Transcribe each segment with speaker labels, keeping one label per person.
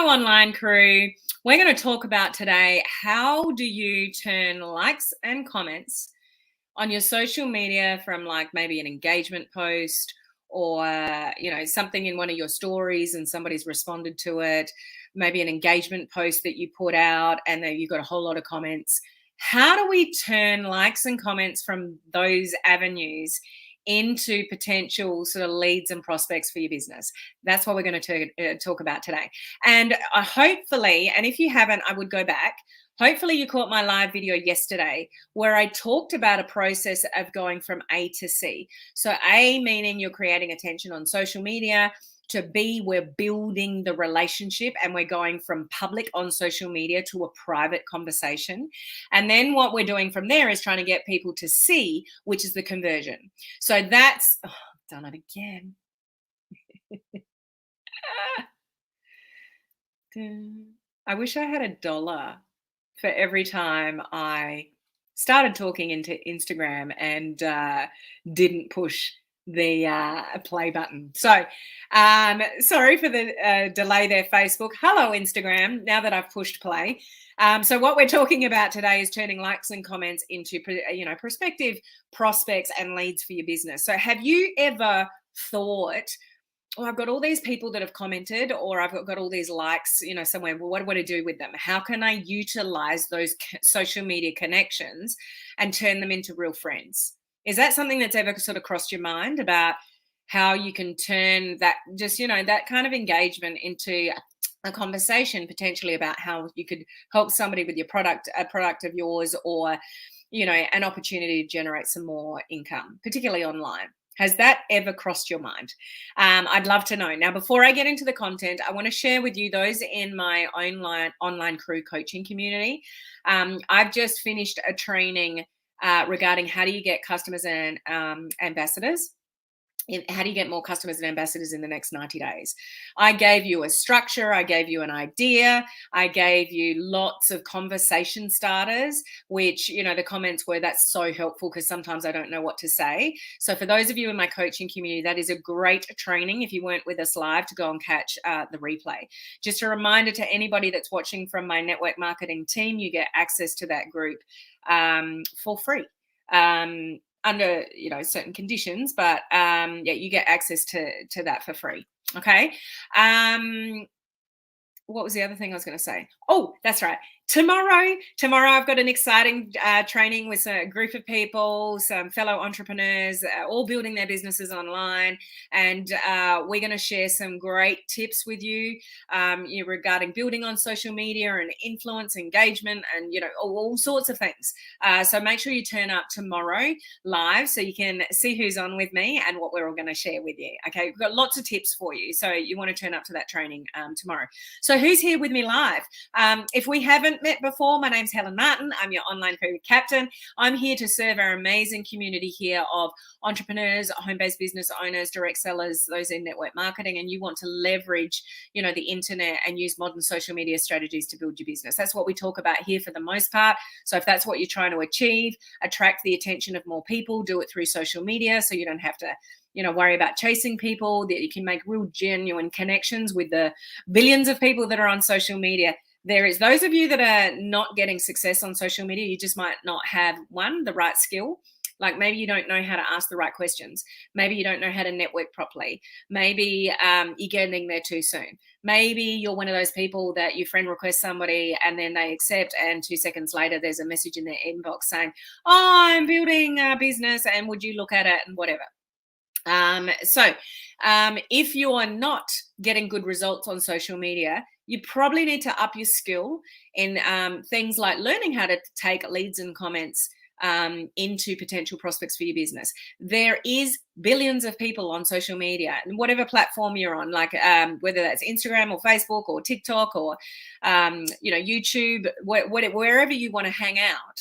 Speaker 1: Hello, online crew. We're going to talk about today, how do you turn likes and comments on your social media from like maybe an engagement post or, something in one of your stories and somebody's responded to it, maybe an engagement post that you put out and then you got a whole lot of comments. How do we turn likes and comments from those avenues into potential sort of leads and prospects for your business? That's what we're going to talk about today. And hopefully, and if you haven't, I would go back. Hopefully you caught my live video yesterday where I talked about a process of going from A to C. So A meaning you're creating attention on social media, to B, we're building the relationship and we're going from public on social media to a private conversation. And then what we're doing from there is trying to get people to C, which is the conversion. So that's, done it again. I wish I had $1 for every time I started talking into Instagram and didn't push the play button. So sorry for the delay there, Facebook. Hello, Instagram, now that I've pushed play. So what we're talking about today is turning likes and comments into, prospective prospects and leads for your business. So have you ever thought, oh, I've got all these people that have commented, or I've got all these likes, somewhere. Well, what do I do with them? How can I utilize those social media connections and turn them into real friends? Is that something that's ever sort of crossed your mind about how you can turn that that kind of engagement into a conversation potentially about how you could help somebody with your product, a product of yours, or, an opportunity to generate some more income, particularly online? Has that ever crossed your mind? I'd love to know. Now, before I get into the content, I want to share with you those in my online crew coaching community. I've just finished a training regarding how do you get customers and ambassadors. How do you get more customers and ambassadors in the next 90 days? I gave you a structure. I gave you an idea. I gave you lots of conversation starters, which, the comments were, that's so helpful because sometimes I don't know what to say. So for those of you in my coaching community, that is a great training. If you weren't with us live, to go and catch the replay. Just a reminder to anybody that's watching from my network marketing team, you get access to that group for free. Under certain conditions, but you get access to that for free. Okay. What was the other thing I was going to say? Oh, that's right. Tomorrow I've got an exciting training with a group of people, some fellow entrepreneurs, all building their businesses online. And we're going to share some great tips with you, regarding building on social media and influence, engagement, and, all sorts of things. So make sure you turn up tomorrow live so you can see who's on with me and what we're all going to share with you. Okay, we've got lots of tips for you. So you want to turn up to that training tomorrow. So who's here with me live? If we haven't met before, my name's Helen Martin. I'm your online career captain. I'm here to serve our amazing community here of entrepreneurs, home-based business owners, direct sellers, those in network marketing, and you want to leverage, the internet and use modern social media strategies to build your business. That's what we talk about here for the most part. So if that's what you're trying to achieve, attract the attention of more people, do it through social media so you don't have to worry about chasing people, that you can make real genuine connections with the billions of people that are on social media. There is those of you that are not getting success on social media, you just might not have the right skill. Like maybe you don't know how to ask the right questions. Maybe you don't know how to network properly. Maybe you're getting there too soon. Maybe you're one of those people that your friend requests somebody and then they accept, and 2 seconds later there's a message in their inbox saying, oh, I'm building a business and would you look at it and whatever. If you are not getting good results on social media, you probably need to up your skill in things like learning how to take leads and comments into potential prospects for your business. There is billions of people on social media, and whatever platform you're on, like whether that's Instagram or Facebook or TikTok or YouTube, wherever you want to hang out.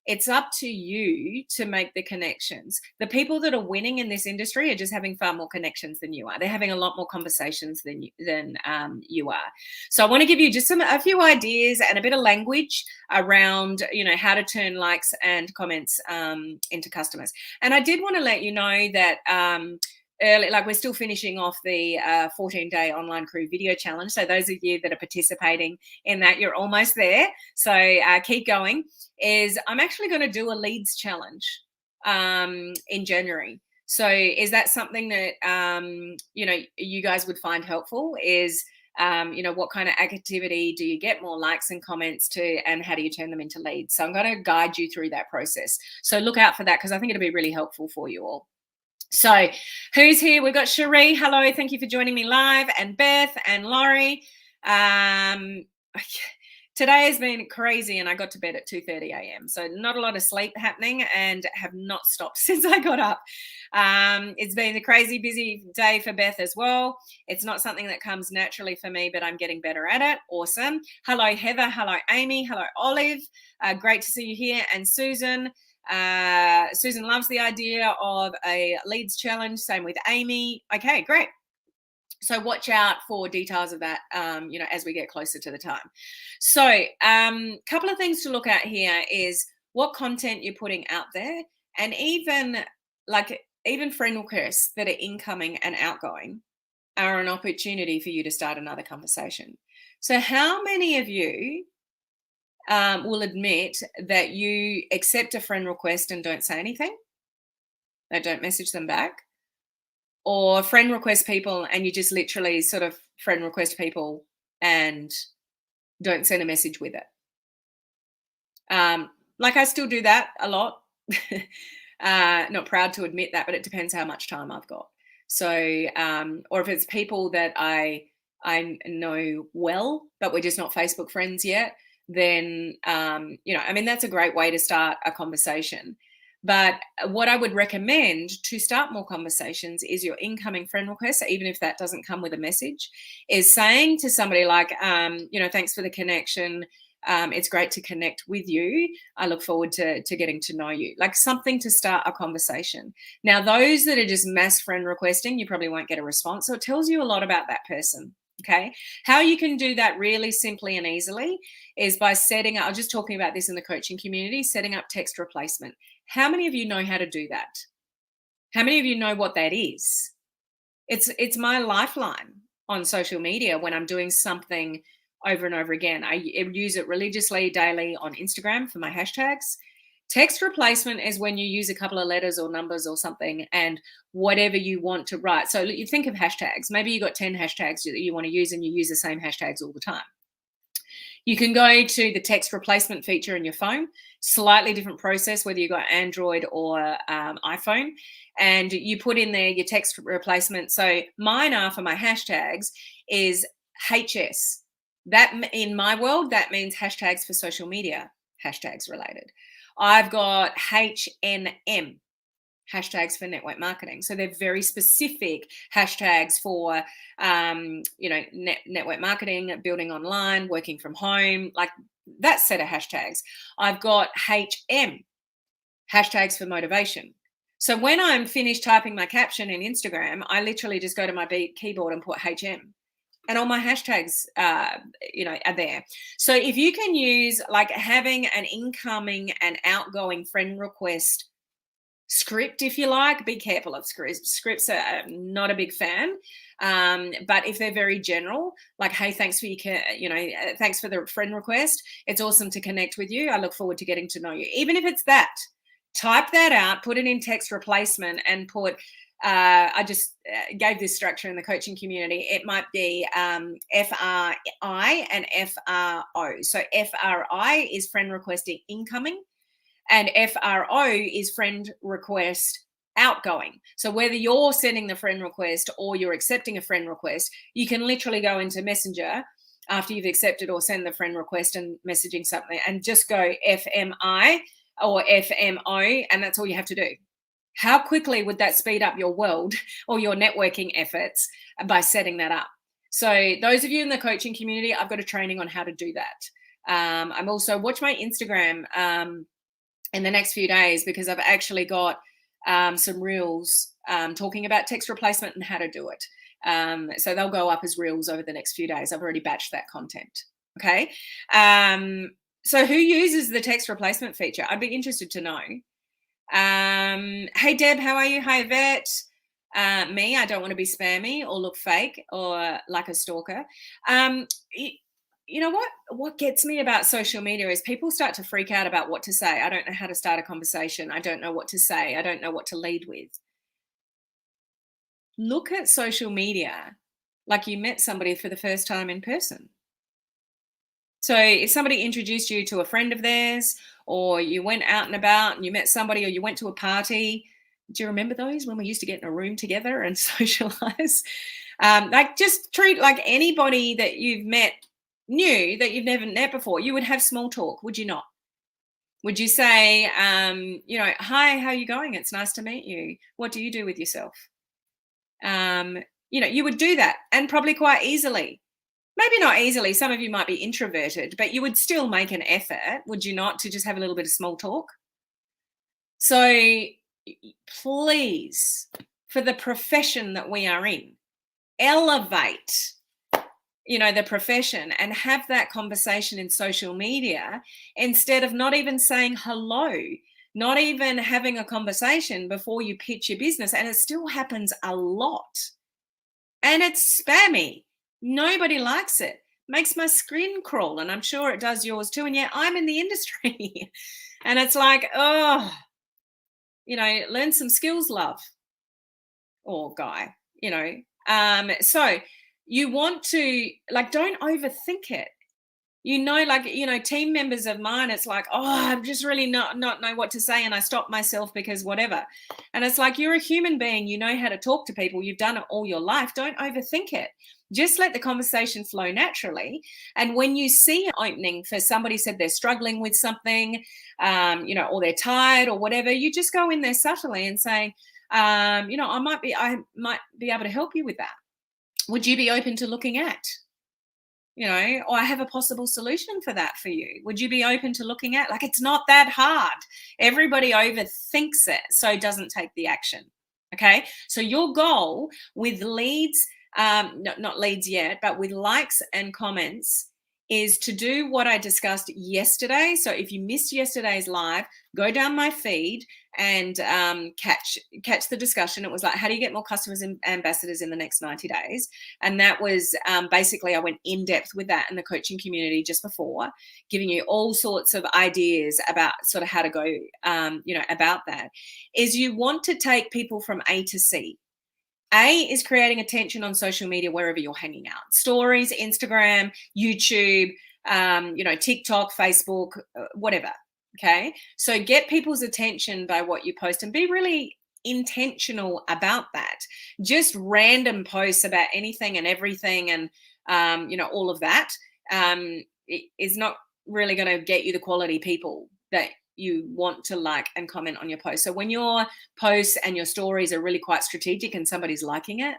Speaker 1: It's up to you to make the connections. The people that are winning in this industry are just having far more connections than you are. They're having a lot more conversations than you are. So I want to give you just a few ideas and a bit of language around, how to turn likes and comments into customers. And I did want to let you know that early, like we're still finishing off the 14-day online crew video challenge. So those of you that are participating in that, you're almost there. So keep going. I'm actually going to do a leads challenge in January. So is that something that, you guys would find helpful? What kind of activity do you get more likes and comments to, and how do you turn them into leads? So I'm going to guide you through that process. So look out for that, because I think it'll be really helpful for you all. So who's here? We've got Cherie. Hello. Thank you for joining me live. And Beth and Laurie. Today has been crazy, and I got to bed at 2:30 a.m. So not a lot of sleep happening, and have not stopped since I got up. It's been a crazy busy day for Beth as well. It's not something that comes naturally for me, but I'm getting better at it. Awesome. Hello, Heather. Hello, Amy. Hello, Olive. Great to see you here. And Susan. Susan loves the idea of a leads challenge. Same with Amy. Okay, great. So watch out for details of that, as we get closer to the time. So a couple of things to look at here is what content you're putting out there, and even friend requests that are incoming and outgoing are an opportunity for you to start another conversation. So how many of you will admit that you accept a friend request and don't say anything? They don't message them back? Or friend request people and you just literally sort of friend request people and don't send a message with it? I still do that a lot. Not proud to admit that, but it depends how much time I've got. So, or if it's people that I know well, but we're just not Facebook friends yet, then, that's a great way to start a conversation. But what I would recommend to start more conversations is your incoming friend request, even if that doesn't come with a message, is saying to somebody like, thanks for the connection. It's great to connect with you. I look forward to getting to know you. Like something to start a conversation. Now, those that are just mass friend requesting, you probably won't get a response. So it tells you a lot about that person. Okay. How you can do that really simply and easily is by setting up, I was just talking about this in the coaching community, setting up text replacement. How many of you know how to do that? How many of you know what that is? It's my lifeline on social media when I'm doing something over and over again. I use it religiously daily on Instagram for my hashtags. Text replacement is when you use a couple of letters or numbers or something and whatever you want to write. So you think of hashtags. Maybe you got 10 hashtags that you want to use and you use the same hashtags all the time. You can go to the text replacement feature in your phone, slightly different process, whether you've got Android or iPhone, and you put in there your text replacement. So mine are for my hashtags is HS. That in my world, that means hashtags for social media, hashtags related. I've got HNM, hashtags for network marketing. So they're very specific hashtags for, network marketing, building online, working from home, like that set of hashtags. I've got HM, hashtags for motivation. So when I'm finished typing my caption in Instagram, I literally just go to my keyboard and put HM. And all my hashtags, are there. So if you can use like having an incoming and outgoing friend request script, if you like, be careful of scripts. Scripts are not a big fan. But if they're very general, like, hey, thanks for thanks for the friend request. It's awesome to connect with you. I look forward to getting to know you. Even if it's that, type that out, put it in text replacement and put, I just gave this structure in the coaching community. It might be FRI and FRO. So FRI is friend requesting incoming, and FRO is friend request outgoing. So whether you're sending the friend request or you're accepting a friend request, you can literally go into Messenger after you've accepted or send the friend request and messaging something and just go FMI or FMO, and that's all you have to do. How quickly would that speed up your world or your networking efforts by setting that up? So those of you in the coaching community, I've got a training on how to do that. I'm also watch my Instagram in the next few days, because I've actually got some reels talking about text replacement and how to do it. So they'll go up as reels over the next few days. I've already batched that content. Okay. So who uses the text replacement feature? I'd be interested to know. Hey, Deb, how are you? Hi, Yvette. Me, I don't want to be spammy or look fake or like a stalker. Um, y- you know what? What gets me about social media is people start to freak out about what to say. I don't know how to start a conversation. I don't know what to say. I don't know what to lead with. Look at social media like you met somebody for the first time in person. So if somebody introduced you to a friend of theirs, or you went out and about and you met somebody, or you went to a party, do you remember those when we used to get in a room together and socialize? Like just treat like anybody that you've met new that you've never met before. You would have small talk, would you not? Would you say, hi, how are you going? It's nice to meet you. What do you do with yourself? Um, you would do that and probably quite easily. Maybe not easily. Some of you might be introverted, but you would still make an effort, would you not, to just have a little bit of small talk? So please, for the profession that we are in, elevate the profession and have that conversation in social media instead of not even saying hello, not even having a conversation before you pitch your business. And it still happens a lot. And it's spammy. Nobody likes it. Makes my skin crawl, and I'm sure it does yours too. And yet I'm in the industry. And it's like, oh, learn some skills, love, or guy, So you want to, like, don't overthink it. Team members of mine, it's like, oh, I'm just really not know what to say, and I stop myself because whatever. And it's like, you're a human being, you know how to talk to people, you've done it all your life. Don't overthink it. Just let the conversation flow naturally. And when you see an opening for somebody said they're struggling with something, or they're tired or whatever, you just go in there subtly and say, I might be able to help you with that. Would you be open to looking at? Or I have a possible solution for that for you. Would you be open to looking at? Like, it's not that hard. Everybody overthinks it, so doesn't take the action. Okay. So your goal with leads, not leads yet, but with likes and comments is to do what I discussed yesterday. So if you missed yesterday's live, go down my feed and catch the discussion. It was like, how do you get more customers and ambassadors in the next 90 days? And that was basically, I went in depth with that in the coaching community just before, giving you all sorts of ideas about sort of how to go, about that. Is you want to take people from A to C. A is creating attention on social media wherever you're hanging out. Stories, Instagram, YouTube, TikTok, Facebook, whatever. Okay. So get people's attention by what you post and be really intentional about that. Just random posts about anything and everything and, all of that is not really going to get you the quality people that you want to like and comment on your post. So when your posts and your stories are really quite strategic and somebody's liking it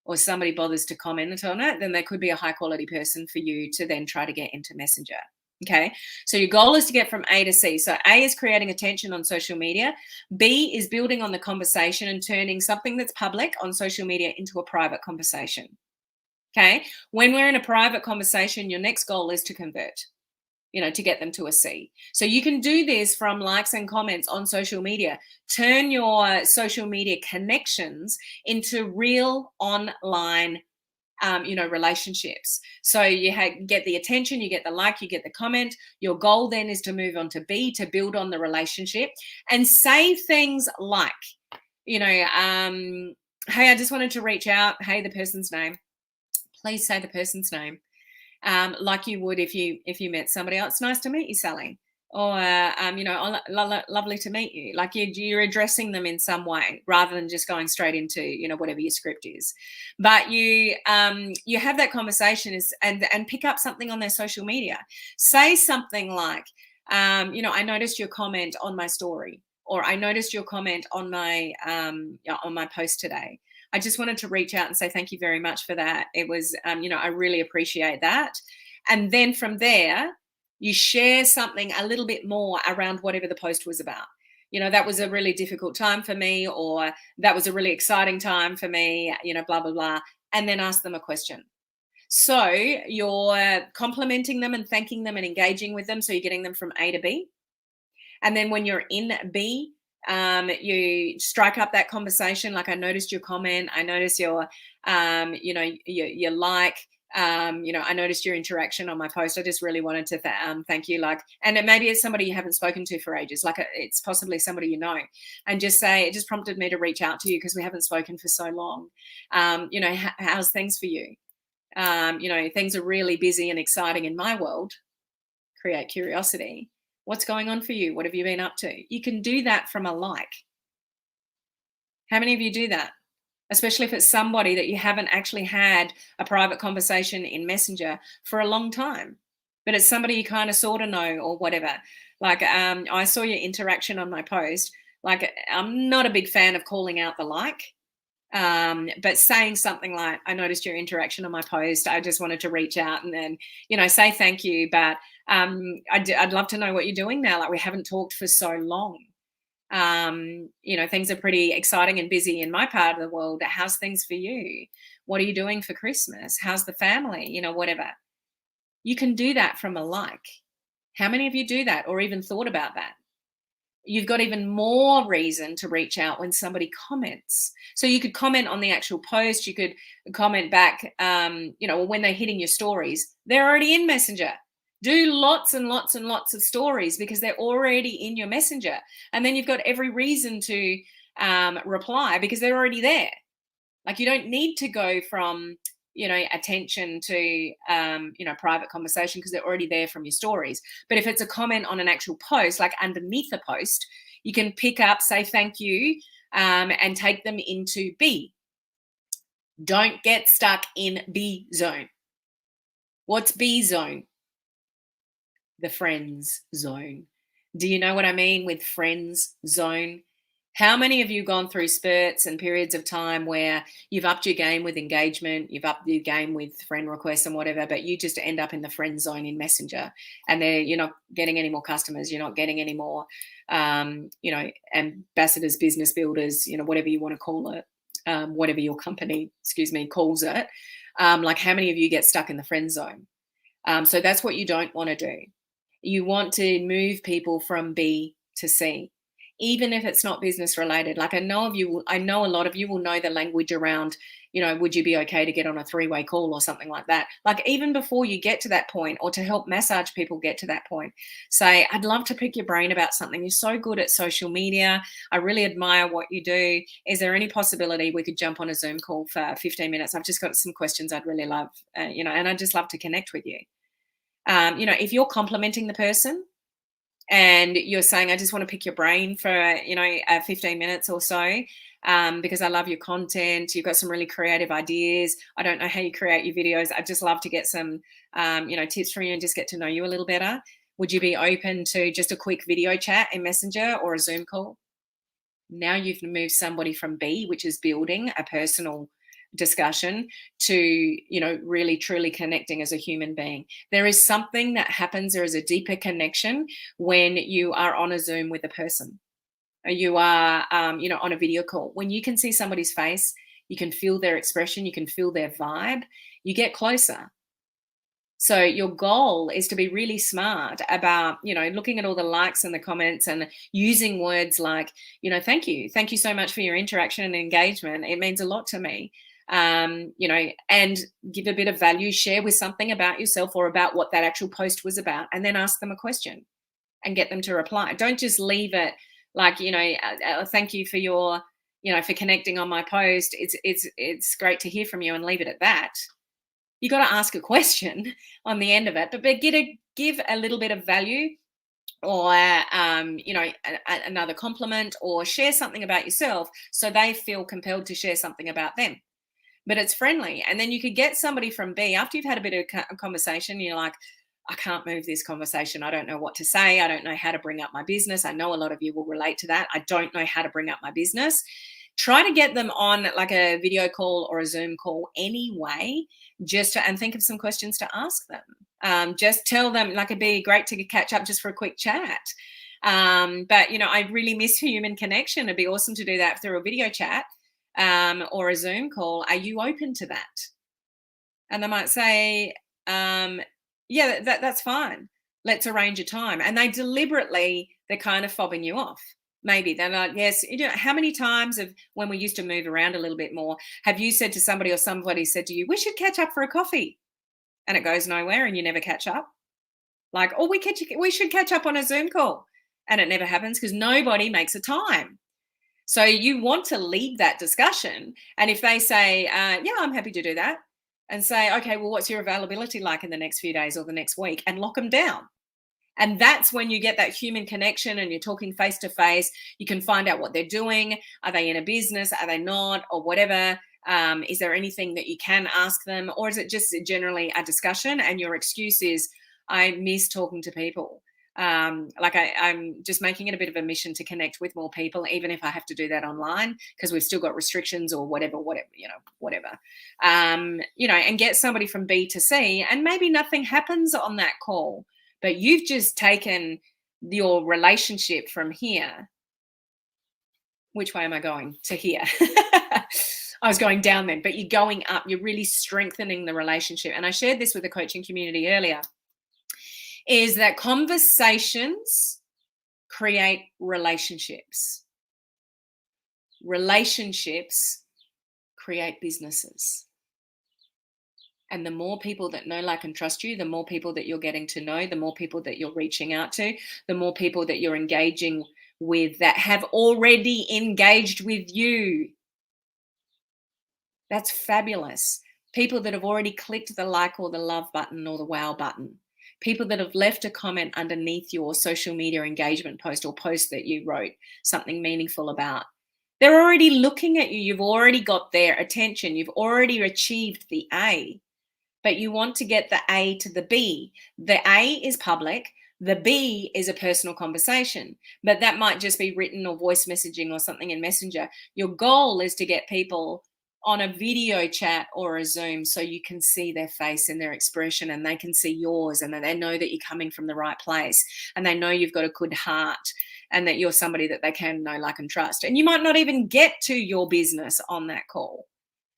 Speaker 1: or somebody bothers to comment on it, then there could be a high quality person for you to then try to get into Messenger. Okay. So your goal is to get from A to C. So A is creating attention on social media. B is building on the conversation and turning something that's public on social media into a private conversation. Okay. When we're in a private conversation, your next goal is to convert, to get them to a C. So you can do this from likes and comments on social media. Turn your social media connections into real online, relationships. So you get the attention, you get the like, you get the comment. Your goal then is to move on to B, to build on the relationship and say things like, hey, I just wanted to reach out. Hey, the person's name. Please say the person's name. Like you would if you met somebody else. Nice to meet you, Sally. Or lovely to meet you. Like you're addressing them in some way rather than just going straight into whatever your script is. But you have that conversation and pick up something on their social media. Say something like, I noticed your comment on my story, or I noticed your comment on my post today. I just wanted to reach out and say thank you very much for that. It was, I really appreciate that. And then from there, you share something a little bit more around whatever the post was about. That was a really difficult time for me, or that was a really exciting time for me, blah, blah, blah. And then ask them a question. So you're complimenting them and thanking them and engaging with them. So you're getting them from A to B. And then when you're in B, You strike up that conversation. Like, I noticed your comment. I noticed your, your like. I noticed your interaction on my post. I just really wanted to thank you. Like, and maybe it's somebody you haven't spoken to for ages. Like, it's possibly somebody you know, and just say it just prompted me to reach out to you because we haven't spoken for so long. How's things for you? Things are really busy and exciting in my world. Create curiosity. What's going on for you? What have you been up to? You can do that from a like. How many of you do that? Especially if it's somebody that you haven't actually had a private conversation in Messenger for a long time, but it's somebody you kind of sort of know or whatever. Like, I saw your interaction on my post. Like, I'm not a big fan of calling out the like, but saying something like, I noticed your interaction on my post. I just wanted to reach out and then, say thank you. But I'd love to know what you're doing now. Like, we haven't talked for so long. Things are pretty exciting and busy in my part of the world. How's things for you? What are you doing for Christmas? How's the family? Whatever. You can do that from a like. How many of you do that or even thought about that? You've got even more reason to reach out when somebody comments. So you could comment on the actual post. You could comment back, when they're hitting your stories. They're already in Messenger. Do lots and lots and lots of stories because they're already in your Messenger. And then you've got every reason to reply because they're already there. Like, you don't need to go from, attention to, private conversation because they're already there from your stories. But if it's a comment on an actual post, like underneath the post, you can pick up, say thank you, and take them into B. Don't get stuck in B zone. What's B zone? The friends zone. Do you know what I mean with friends zone? How many of you gone through spurts and periods of time where you've upped your game with engagement, you've upped your game with friend requests and whatever, but you just end up in the friend zone in Messenger, and you're not getting any more customers, you're not getting any more, ambassadors, business builders, whatever you want to call it, whatever your company, calls it. Like, how many of you get stuck in the friend zone? So that's what you don't want to do. You want to move people from B to C, even if it's not business related. Like, I know a lot of you will know the language around, would you be okay to get on a 3-way call or something like that? Like, even before you get to that point, or to help massage people get to that point, say, I'd love to pick your brain about something. You're so good at social media. I really admire what you do. Is there any possibility we could jump on a Zoom call for 15 minutes? I've just got some questions I'd really love, and I'd just love to connect with you. If you're complimenting the person and you're saying, I just want to pick your brain for, 15 minutes or so, because I love your content. You've got some really creative ideas. I don't know how you create your videos. I'd just love to get some, tips from you and just get to know you a little better. Would you be open to just a quick video chat in Messenger or a Zoom call? Now you've moved somebody from B, which is building a personal discussion, to really truly connecting as a human being. There is something that happens. There is a deeper connection when you are on a Zoom with a person, or you are on a video call. When you can see somebody's face, you can feel their expression, you can feel their vibe, you get closer. So your goal is to be really smart about, looking at all the likes and the comments and using words like, thank you so much for your interaction and engagement. It means a lot to me. And give a bit of value, share with something about yourself or about what that actual post was about, and then ask them a question and get them to reply. Don't just leave it like, thank you for your, for connecting on my post. It's great to hear from you, and leave it at that. You got to ask a question on the end of it, but give a little bit of value, or another compliment, or share something about yourself so they feel compelled to share something about them. But it's friendly. And then you could get somebody from B after you've had a bit of conversation. You're like, I can't move this conversation. I don't know what to say. I don't know how to bring up my business. I know a lot of you will relate to that. I don't know how to bring up my business. Try to get them on like a video call or a Zoom call anyway, and think of some questions to ask them. Just tell them, like, it'd be great to catch up just for a quick chat. But I really miss human connection. It'd be awesome to do that through a video chat, or a Zoom call. Are you open to that? And they might say, yeah, that's fine. Let's arrange a time. And they're kind of fobbing you off. Maybe they're like, yes. How many times of when we used to move around a little bit more, have you said to somebody or somebody said to you, we should catch up for a coffee? And it goes nowhere and you never catch up. Like, oh, we should catch up on a Zoom call. And it never happens because nobody makes a time. So you want to lead that discussion. And if they say, yeah, I'm happy to do that, and say, okay, well, what's your availability like in the next few days or the next week? And lock them down. And that's when you get that human connection and you're talking face to face. You can find out what they're doing. Are they in a business? Are they not? Or whatever. Is there anything that you can ask them? Or is it just generally a discussion and your excuse is, I miss talking to people? I'm just making it a bit of a mission to connect with more people, even if I have to do that online because we've still got restrictions or whatever, whatever. And get somebody from B to C, and maybe nothing happens on that call, but you've just taken your relationship from here. Which way am I going? To here. I was going down then, but you're going up. You're really strengthening the relationship. And I shared this with the coaching community earlier, is that conversations create relationships. Relationships create businesses. And the more people that know, like, and trust you, the more people that you're getting to know, the more people that you're reaching out to, the more people that you're engaging with that have already engaged with you. That's fabulous. People that have already clicked the like or the love button or the wow button. People that have left a comment underneath your social media engagement post or post that you wrote something meaningful about. They're already looking at you. You've already got their attention. You've already achieved the A. But you want to get the A to the B. The A is public. The B is a personal conversation. But that might just be written or voice messaging or something in Messenger. Your goal is to get people on a video chat or a Zoom so you can see their face and their expression, and they can see yours, and then they know that you're coming from the right place, and they know you've got a good heart, and that you're somebody that they can know, like, and trust. And you might not even get to your business on that call,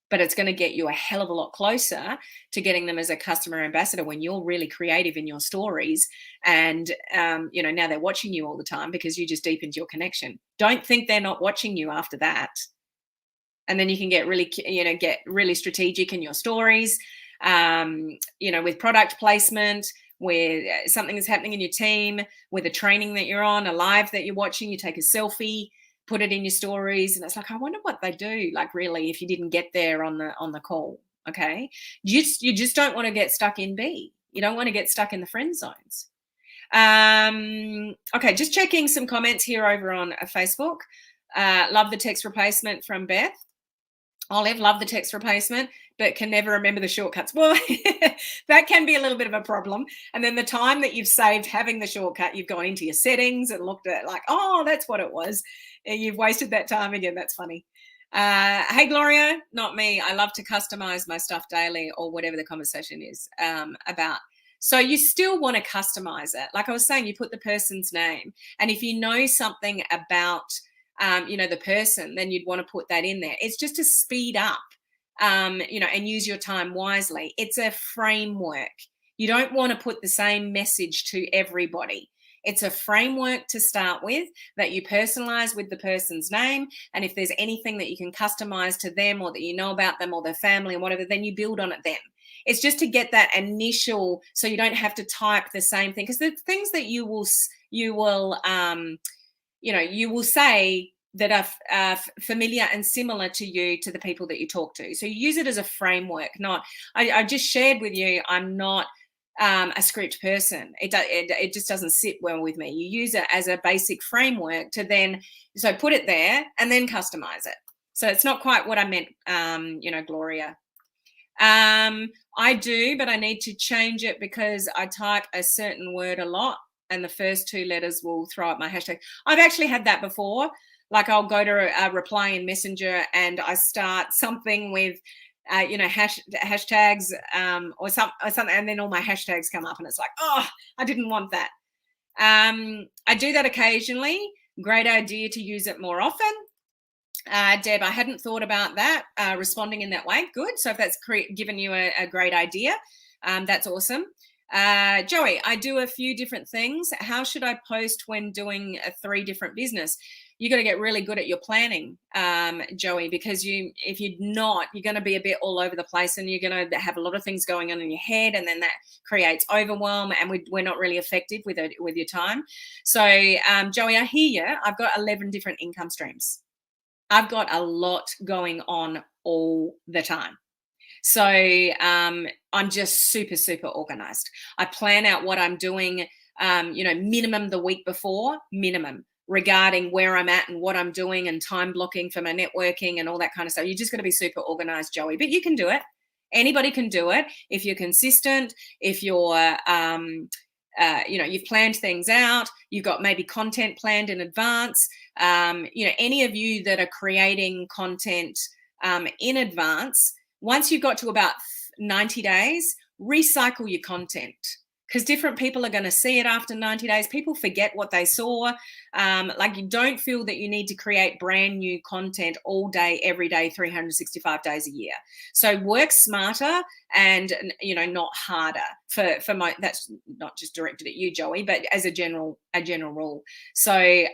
Speaker 1: but it's going to get you a hell of a lot closer to getting them as a customer ambassador when you're really creative in your stories. And, now they're watching you all the time because you just deepened your connection. Don't think they're not watching you after that. And then you can get really strategic in your stories, with product placement, with something that's happening in your team, with a training that you're on, a live that you're watching, you take a selfie, put it in your stories. And it's like, I wonder what they do, like, really, if you didn't get there on the call. Okay. You just don't want to get stuck in B. You don't want to get stuck in the friend zones. Okay. Just checking some comments here over on Facebook. Love the text replacement from Beth. Olive, love the text replacement, but can never remember the shortcuts. Well, that can be a little bit of a problem. And then the time that you've saved having the shortcut, you've gone into your settings and looked at, like, oh, that's what it was. And you've wasted that time again. That's funny. Hey, Gloria, not me. I love to customize my stuff daily, or whatever the conversation is about. So you still want to customize it. Like I was saying, you put the person's name. And if you know something about the person, then you'd want to put that in there. It's just to speed up, and use your time wisely. It's a framework. You don't want to put the same message to everybody. It's a framework to start with that you personalize with the person's name. And if there's anything that you can customize to them, or that you know about them or their family and whatever, then you build on it then. It's just to get that initial, so you don't have to type the same thing. Because the things that you will say that are familiar and similar to you, to the people that you talk to. So you use it as a framework. I just shared with you, I'm not a script person. It just doesn't sit well with me. You use it as a basic framework to then, so put it there and then customize it. So it's not quite what I meant, Gloria. I do, but I need to change it because I type a certain word a lot, and the first two letters will throw up my hashtag. I've actually had that before. Like, I'll go to a reply in Messenger and I start something with, hashtags or something, and then all my hashtags come up, and it's like, oh, I didn't want that. I do that occasionally. Great idea to use it more often. Deb, I hadn't thought about that, responding in that way. Good. So if that's given you a great idea, that's awesome. Joey, I do a few different things. How should I post when doing 3 different business? you got to get really good at your planning, Joey, because if you're not, you're going to be a bit all over the place, and you're going to have a lot of things going on in your head, and then that creates overwhelm, and we're not really effective with your time. So, Joey, I hear you. I've got 11 different income streams. I've got a lot going on all the time. So I'm just super, super organized. I plan out what I'm doing, minimum the week before, minimum, regarding where I'm at and what I'm doing, and time blocking for my networking and all that kind of stuff. You just got to be super organized, Joey, but you can do it. Anybody can do it if you're consistent, if you're you've planned things out, you've got maybe content planned in advance. Any of you that are creating content in advance, once you've got to about 90 days, recycle your content, because different people are going to see it after 90 days. People forget what they saw. You don't feel that you need to create brand new content all day, every day, 365 days a year. So work smarter and, not harder that's not just directed at you, Joey, but as a general rule. So,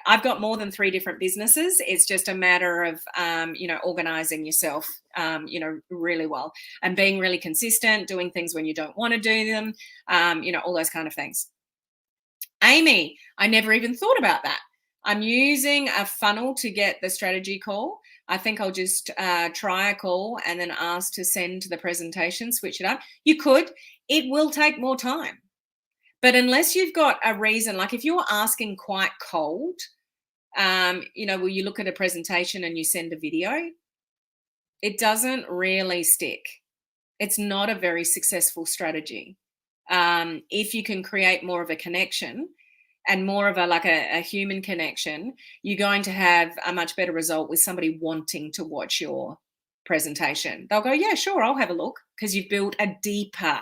Speaker 1: I've got more than 3 different businesses. It's just a matter of, organizing yourself, really well, and being really consistent, doing things when you don't want to do them, all those kind of things. Amy, I never even thought about that. I'm using a funnel to get the strategy call. I think I'll just try a call and then ask to send the presentation, switch it up. You could. It will take more time. But unless you've got a reason, like if you're asking quite cold, will you look at a presentation and you send a video? It doesn't really stick. It's not a very successful strategy. If you can create more of a connection and more of a human connection, you're going to have a much better result with somebody wanting to watch your presentation. They'll go, yeah, sure, I'll have a look, because you've built a deeper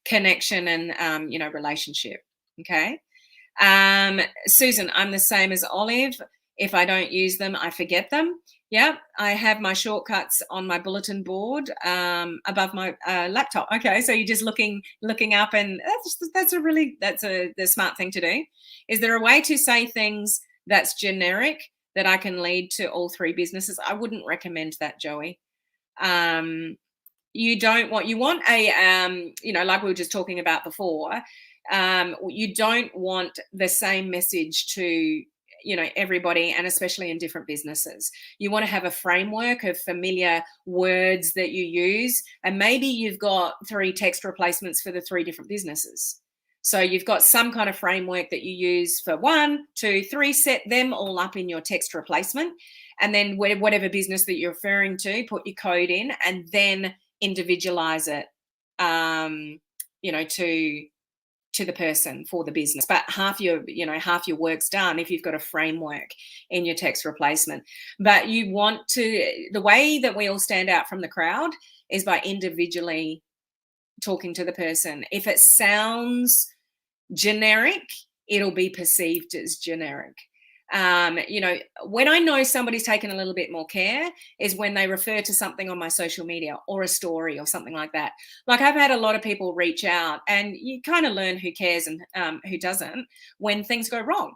Speaker 1: connection and relationship. Okay. Susan, I'm the same as Olive. If I don't use them, I forget them. Yeah, I have my shortcuts on my bulletin board above my laptop. Okay, so you're just looking up, and that's the smart thing to do. Is there a way to say things that's generic that I can lead to all 3 businesses? I wouldn't recommend that, Joey. You want a like we were just talking about before. You don't want the same message to everybody, and especially in different businesses. You want to have a framework of familiar words that you use, and maybe you've got 3 text replacements for the 3 different businesses. So you've got some kind of framework that you use for 1, 2, 3, set them all up in your text replacement, and then whatever business that you're referring to, put your code in, and then individualize it to the person for the business. But half your work's done if you've got a framework in your text replacement. But the way that we all stand out from the crowd is by individually talking to the person. If it sounds generic, it'll be perceived as generic. When I know somebody's taken a little bit more care is when they refer to something on my social media or a story or something like that. Like, I've had a lot of people reach out, and you kind of learn who cares and who doesn't when things go wrong.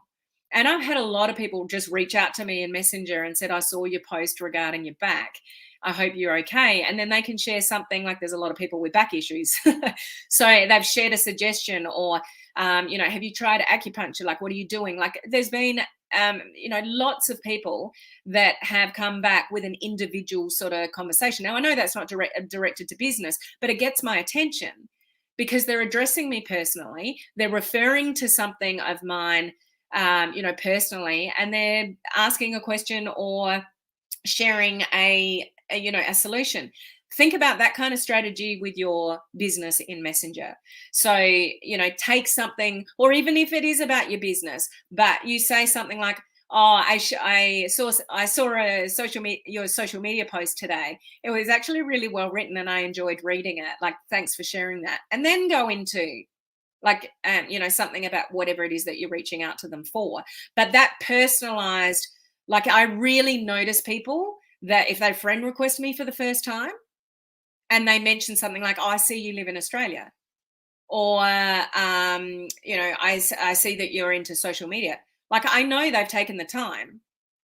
Speaker 1: And I've had a lot of people just reach out to me in Messenger and said, I saw your post regarding your back. I hope you're okay. And then they can share something like, there's a lot of people with back issues. So they've shared a suggestion, or, have you tried acupuncture? Like, what are you doing? Like, there's been, lots of people that have come back with an individual sort of conversation. Now, I know that's not directed to business, but it gets my attention because they're addressing me personally. They're referring to something of mine, personally, and they're asking a question or sharing a solution. Think about that kind of strategy with your business in Messenger. So, take something, or even if it is about your business, but you say something like, oh, I saw your social media post today. It was actually really well written and I enjoyed reading it. Like, thanks for sharing that. And then go into something about whatever it is that you're reaching out to them for. But that personalized, like, I really notice people that if they friend request me for the first time and they mention something like, oh, I see you live in Australia, or, I see that you're into social media. Like, I know they've taken the time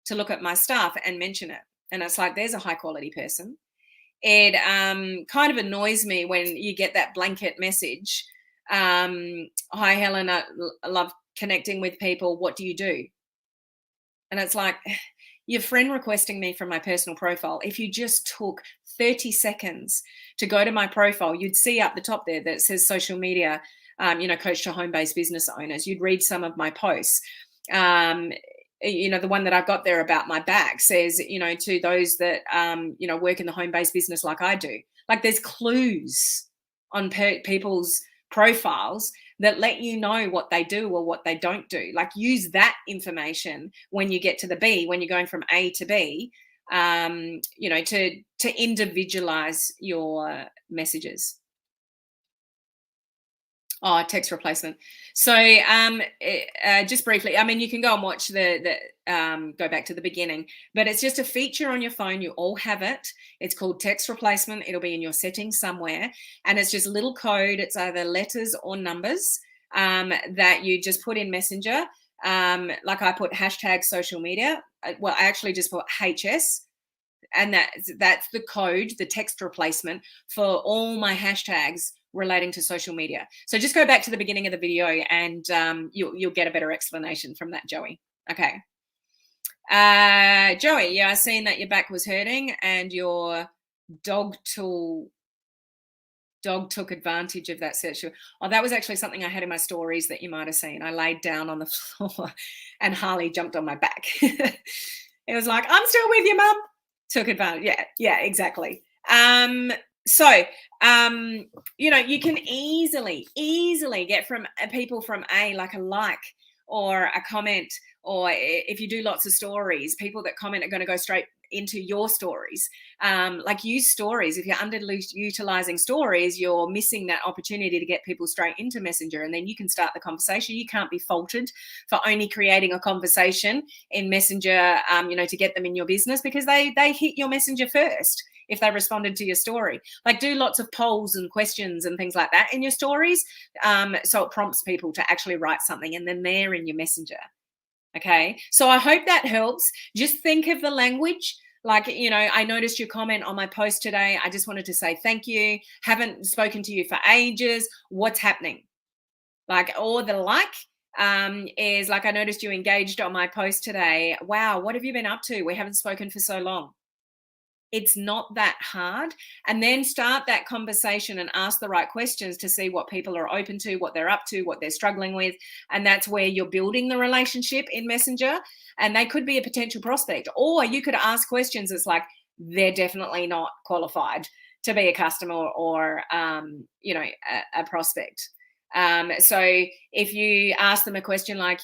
Speaker 1: to look at my stuff and mention it. And it's like, there's a high quality person. It kind of annoys me when you get that blanket message. Hi, Helen, I love connecting with people. What do you do? And it's like, your friend requesting me from my personal profile. If you just took 30 seconds to go to my profile, you'd see up the top there that says social media, coach to home-based business owners. You'd read some of my posts. The one that I've got there about my back says, to those that, work in the home-based business like I do. Like, there's clues on people's profiles that let you know what they do or what they don't do. Like, use that information when you get to the B, when you're going from A to B, to individualize your messages. Oh, text replacement. So just briefly, I mean, you can go and watch go back to the beginning, but it's just a feature on your phone. You all have it. It's called text replacement. It'll be in your settings somewhere. And it's just little code. It's either letters or numbers that you just put in Messenger. Like, I put hashtag social media. Well, I actually just put HS. And that's the code, the text replacement for all my hashtags relating to social media. So just go back to the beginning of the video and you'll get a better explanation from that, Joey. Okay. Joey, yeah, I seen that your back was hurting and your dog took advantage of that session. Oh, that was actually something I had in my stories that you might have seen. I laid down on the floor and Harley jumped on my back. It was like, I'm still with you, Mum. Took advantage. Yeah, exactly. So you can easily get from people from like a like or a comment, or if you do lots of stories, people that comment are going to go straight into your stories. Like, use stories. If you're underutilizing stories, you're missing that opportunity to get people straight into Messenger, and then you can start the conversation. You can't be faulted for only creating a conversation in Messenger, to get them in your business, because they hit your Messenger first if they responded to your story. Like, do lots of polls and questions and things like that in your stories, so it prompts people to actually write something, and then they're in your Messenger. Okay, so I hope that helps. Just think of the language. Like, I noticed your comment on my post today. I just wanted to say thank you. Haven't spoken to you for ages. What's happening? Like, or the like is like, I noticed you engaged on my post today. Wow, what have you been up to? We haven't spoken for so long. It's not that hard. And then start that conversation and ask the right questions to see what people are open to, what they're up to, what they're struggling with. And that's where you're building the relationship in Messenger. And they could be a potential prospect. Or you could ask questions that's like, they're definitely not qualified to be a customer or a prospect. So if you ask them a question like,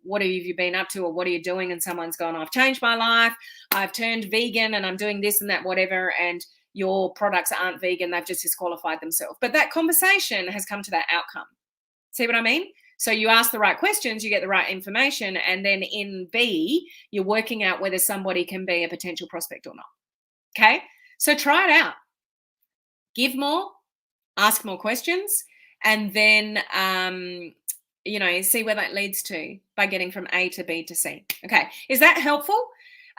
Speaker 1: what have you been up to, or what are you doing? And someone's gone, I've changed my life. I've turned vegan and I'm doing this and that, whatever. And your products aren't vegan. They've just disqualified themselves. But that conversation has come to that outcome. See what I mean? So you ask the right questions, you get the right information. And then in B, you're working out whether somebody can be a potential prospect or not. Okay. So try it out. Give more, ask more questions, and then, see where that leads to by getting from A to B to C. Okay. Is that helpful?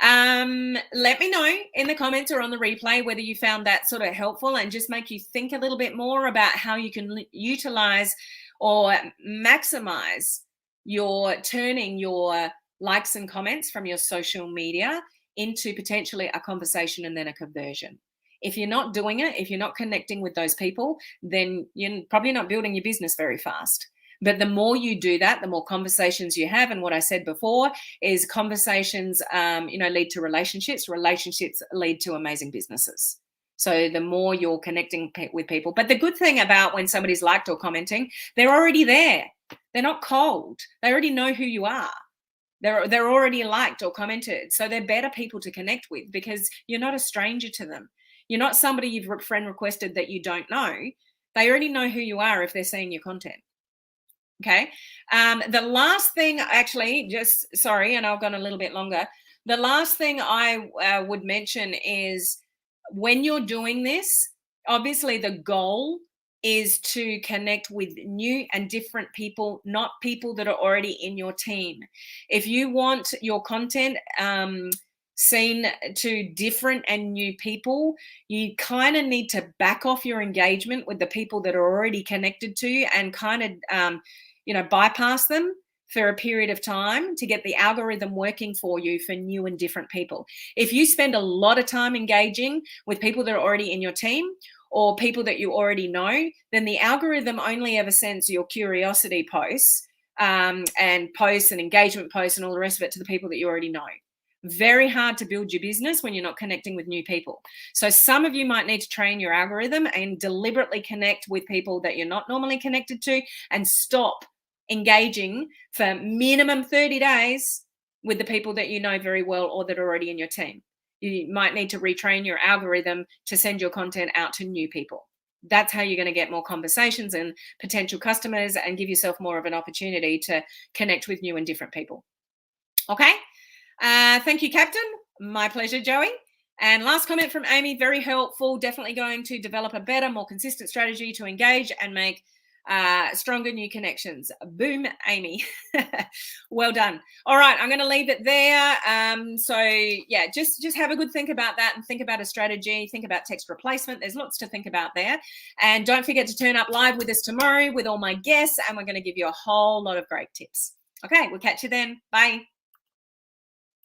Speaker 1: Let me know in the comments or on the replay whether you found that sort of helpful, and just make you think a little bit more about how you can utilize or maximize turning your likes and comments from your social media into potentially a conversation and then a conversion. If you're not doing it, if you're not connecting with those people, then you're probably not building your business very fast. But the more you do that, the more conversations you have. And what I said before is conversations, lead to relationships. Relationships lead to amazing businesses. So the more you're connecting with people. But the good thing about when somebody's liked or commenting, they're already there. They're not cold. They already know who you are. They're already liked or commented. So they're better people to connect with because you're not a stranger to them. You're not somebody you've friend requested that you don't know. They already know who you are if they're seeing your content. Okay. The last thing, actually, and I've gone a little bit longer. The last thing I would mention is when you're doing this, obviously the goal is to connect with new and different people, not people that are already in your team. If you want your content seen to different and new people, you kind of need to back off your engagement with the people that are already connected to you and kind of, bypass them for a period of time to get the algorithm working for you for new and different people. If you spend a lot of time engaging with people that are already in your team or people that you already know, then the algorithm only ever sends your curiosity posts and posts and engagement posts and all the rest of it to the people that you already know. Very hard to build your business when you're not connecting with new people. So some of you might need to train your algorithm and deliberately connect with people that you're not normally connected to and stop engaging for minimum 30 days with the people that you know very well or that are already in your team. You might need to retrain your algorithm to send your content out to new people. That's how you're going to get more conversations and potential customers and give yourself more of an opportunity to connect with new and different people. Okay. Thank you, Captain. My pleasure, Joey. And last comment from Amy, very helpful. Definitely going to develop a better, more consistent strategy to engage and make stronger new connections. Boom, Amy. Well done. All right, I'm going to leave it there. So yeah, just have a good think about that and think about a strategy. Think about text replacement. There's lots to think about there. And don't forget to turn up live with us tomorrow with all my guests, and we're going to give you a whole lot of great tips. Okay, we'll catch you then. Bye.